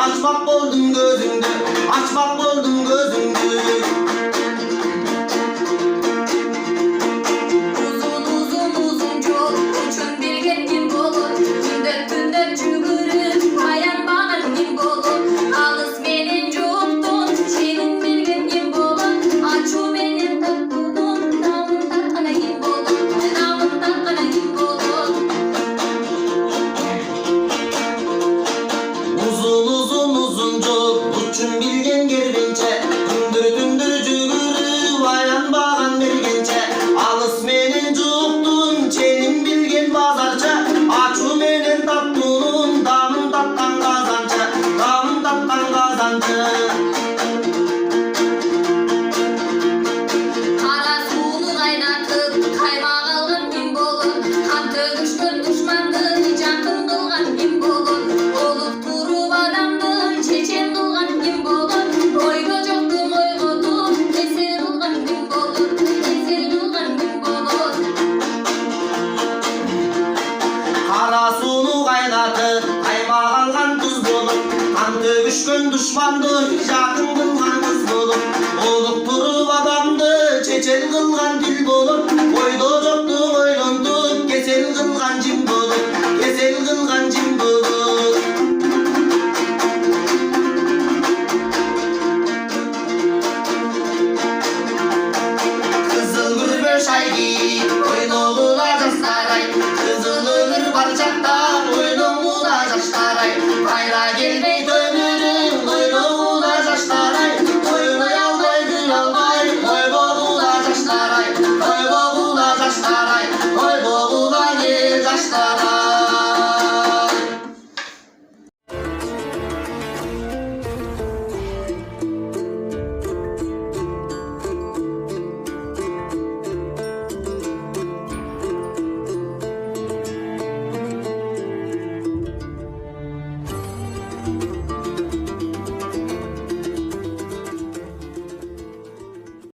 açmak boldum gözündü, açmak boldum gözündü. Uçun bilgen gerbençe, dündür dündür cügürü, vayan bağan bergençe. Alыс menen juktun, çenin bilgen bazarça, açu menen tattunun, damın tattan kazança, damın tattan kazança. Kara suunu kaynatıp kaymak algan kim bolun, kanты düşkün düşmandı jakın kılgan kim bolun, olup turup adamdı çeçen kılgan kim bolun, oyga joktun oygotup eser kılgan kim bolun, eser kılgan kim bolun. Kara suunu kaynatıp kaymak algan kız bolup, kanты düşkün düşmandı jakın kılgan kız bolup, olup turup adamdı çeçen kılgan dil bolup, oydo joktun oylontup kesel kılgan jim bolup, kesel kılgan jim bolup. Kızıl gülbe şaygi, oynogula jastaray, kızıl ömür barçakta